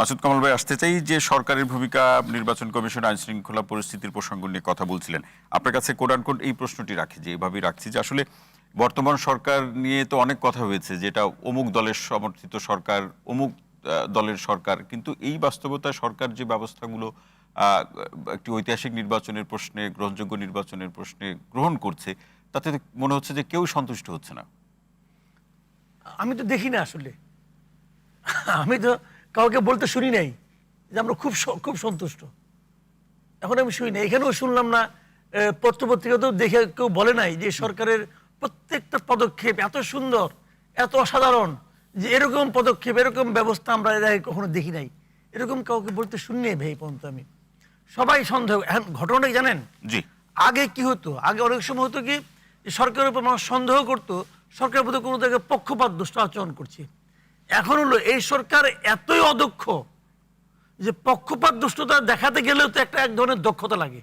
মাসুদ কামাল ভাই, আসতে চাই যে সরকারের ভূমিকা, নির্বাচন কমিশন আইন শৃঙ্খলা পরিস্থিতির প্রসঙ্গ নিয়ে কথা বলছিলেন। আপনার কাছে কোড এই প্রশ্নটি রাখি, যে এভাবেই রাখছি যে আসলে বর্তমান সরকার নিয়ে তো অনেক কথা হয়েছে, যেটা অমুক দলের সমর্থিত সরকার, অমুক দলের সরকার, কিন্তু এই বাস্তবতায় সরকার যে ব্যবস্থাগুলো একটি ঐতিহাসিক নির্বাচনের প্রশ্নে, গ্রহণযোগ্য নির্বাচনের প্রশ্নে গ্রহণ করছে, তাতে মনে হচ্ছে যে কেউ সন্তুষ্ট হচ্ছে না। আমি তো দেখি না আসলে, আমি তো কাউকে বলতে শুনি নাই যে আমরা খুব সন্তুষ্ট। এখন আমি শুনি না, এখানেও শুনলাম না, পত্রপত্রিকাতেও দেখে কেউ বলে নাই যে সরকারের প্রত্যেকটা পদক্ষেপ এত সুন্দর, এত অসাধারণ, যে এরকম পদক্ষেপ, এরকম ব্যবস্থা আমরা এর আগে কখনো দেখি নাই। এরকম কাউকে বলতে শুনি নাই ভাই পর্যন্ত। আমি সবাই সন্দেহ। এখন ঘটনাটা জানেন, জি, আগে কি হতো, আগে অনেক সময় হতো কি, সরকারের উপর মানুষ সন্দেহ করতো সরকারের প্রতি কোনো জায়গায় পক্ষপাত দুষ্ট আচরণ করছে। এখন হলো এই সরকার এতই অদক্ষ যে পক্ষপাত দুষ্টতা দেখাতে গেলেও তো এক ধরনের দক্ষতা লাগে,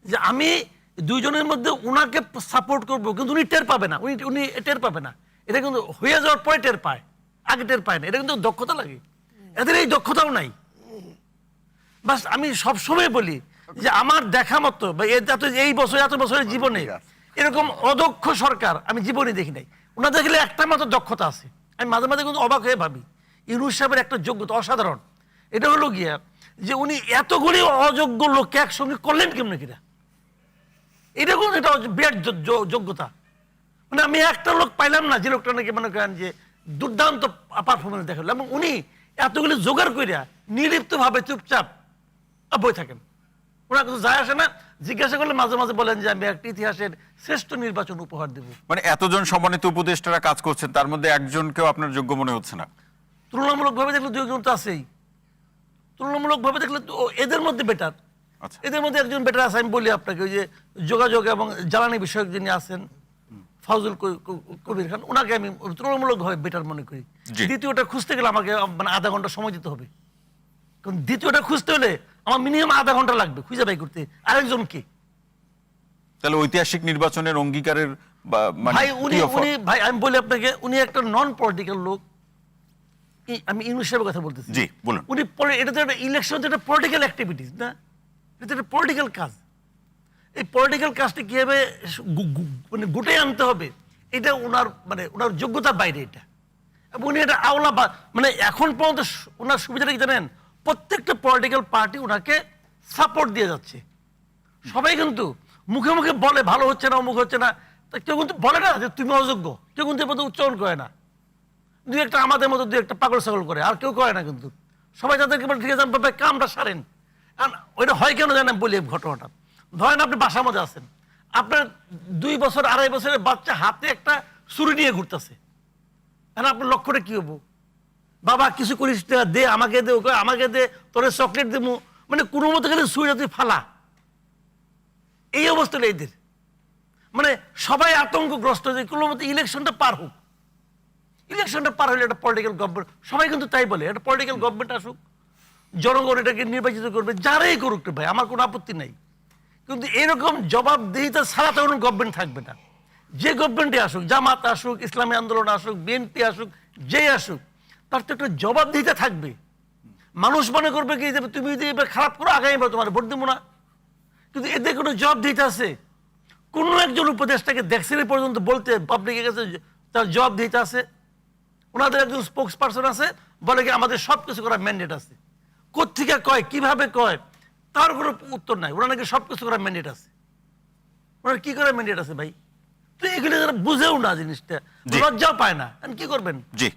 যে আমি দুইজনের মধ্যে উনাকে সাপোর্ট করবো, কিন্তু উনি টের পাবে না, উনি টের পাবে না। এটা কিন্তু হয়ে যাওয়ার পরে টের পায়, আগে টের পায় না। এটা কিন্তু দক্ষতা লাগে, এদের এই দক্ষতাও নাই। বাস আমি সবসময় বলি যে আমার দেখা মতো এই বছর, এত বছরের জীবনে এরকম অদক্ষ সরকার আমি জীবনে দেখি নাই। ওনাদের দেখলে একটা মাত্র দক্ষতা আছে, আমি মাঝে মাঝে কিন্তু অবাক হয়ে ভাবি, ইউনূস সাহেবের একটা যোগ্যতা অসাধারণ। এটা হলো গিয়া যে উনি এতগুলি অযোগ্য লোককে একসঙ্গে করলেন কেমনে কিনা, এটা কোনো এটা বিরাট যোগ্যতা। মানে আমি একটা লোক পাইলাম না যে লোকটা নাকি মনে করেন যে দুর্দান্ত পারফরমেন্স দেখালো, এবং উনি এতগুলি জোগাড় করিয়া নির্লিপ্ত ভাবে চুপচাপ বই থাকেন, ওনার কিছু যায় আসে না। জিজ্ঞাসা করলে মাঝে মাঝে বলেন যে আমি একটা ইতিহাসের শ্রেষ্ঠ নির্বাচন উপহার দেব। মানে এতজন সম্মানিত উপদেষ্টারা কাজ করছেন, তার মধ্যে একজনকেও আপনার যোগ্য মনে হচ্ছে না? তুলনামূলক ভাবে দেখলে দুইজন তো আছেই, তুলনামূলক ভাবে দেখলে এদের মধ্যে বেটার, এদের মধ্যে একজন বেটার আছে। আমি বলি আপনাকে, ওই যে যোগাযোগ এবং জ্বালানি বিষয়ক যিনি আছেন ফাউজুল কবির খান, ওনাকে আমি তুলনামূলক ভাবে বেটার মনে করি। দ্বিতীয়টা খুঁজতে গেলে আমাকে মানে আধা ঘন্টা সময় দিতে হবে, কারণ দ্বিতীয়টা খুঁজতে হলে আমার মিনিমাম আধা ঘন্টা লাগবে খুঁজে বাই করতে। আরেকজন কে? তাহলে ঐতিহাসিক নির্বাচনের অঙ্গীকারের ভাই উনি ভাই আমি বলি আপনাকে, উনি একটা নন পলিটিক্যাল লোক। আমি ইউনূস সাহেবের কথা বলতেছি। জি বলুন। উনি এটা তো একটা ইলেকশন, একটা পলিটিক্যাল অ্যাক্টিভিটিস না, এটা একটা পলিটিক্যাল কাজ। এই পলিটিক্যাল কাজটা কিভাবে মানে গুটে আনতে হবে, এটা ওনার যোগ্যতার বাইরে এটা। উনি এটা আওলা মানে এখন পর্যন্ত ওনার সুবিধাটা কি জানেন, প্রত্যেকটা পলিটিক্যাল পার্টি ওনাকে সাপোর্ট দিয়ে যাচ্ছে। সবাই কিন্তু মুখে মুখে বলে ভালো হচ্ছে না, অমুক হচ্ছে না, কেউ কিন্তু বলে না যে তুমি অযোগ্য, কেউ কিন্তু এর মধ্যে উচ্চারণ করে না। দুই একটা আমাদের মতো দুই একটা পাগল ছাগল করে, আর কেউ করে না। কিন্তু সবাই যাদেরকে ঠিক আছে কামটা সারেন। ওইটা হয় কেন জানেন বলি ঘটনাটা। ধরেন আপনি বাসার মধ্যে আছেন, আপনার 2 বছর 2.5 বছরের বাচ্চা হাতে একটা ছুরি নিয়ে ঘুরতেছে, এখন আপনার লক্ষ্যটা কি হবো? বাবা কিছু করিস দে, আমাকে দে, ওকে আমাকে দে, তোরে চকলেট দেবো, মানে কোনো মতো গেলে ছুরিটা তুই ফালা। এই অবস্থাটা এদের, মানে সবাই আতঙ্কগ্রস্ত যে কোনো মতো ইলেকশনটা পার হোক। ইলেকশনটা পার হলে একটা পলিটিক্যাল গভর্নমেন্ট, সবাই কিন্তু তাই বলে একটা পলিটিক্যাল গভর্নমেন্ট আসুক, জনগণ এটাকে নির্বাচিত করবে, যারাই করুক ভাই আমার কোনো আপত্তি নাই। কিন্তু এরকম জবাবদিহিতা ছাড়া তো কোনো গভর্নমেন্ট থাকবে না। যে গভর্নমেন্টে আসুক, জামাত আসুক, ইসলামী আন্দোলন আসুক, বিএনপি আসুক, যেই আসুক, তার তো একটা জবাবদিহিতা থাকবে। মানুষ মনে করবে কি যে তুমি যদি এবার খারাপ করো আগামীবার তোমার ভোট দেবো না, কিন্তু এদের কোনো জবাবদিহিতা আছে? কোনো একজন উপদেষ্টাকে দেখছেন পর্যন্ত বলতে পাবলিকের কাছে তার জবাবদিহিতা আছে? ওনাদের একজন স্পোক্স পার্সন আছে, বলে কি আমাদের সব কিছু করার ম্যান্ডেট আছে। কোত্থেকে কয়, কিভাবে কয়, তার কোনো উত্তর নাই। ওনার নাকি সব কিছু করার ম্যান্ডেট আছে। ওনার কি করার ম্যান্ডেট আছে ভাই? তো এগুলো যারা বুঝেও না জিনিসটা, লজ্জাও পায় না, কি করবেন? জি।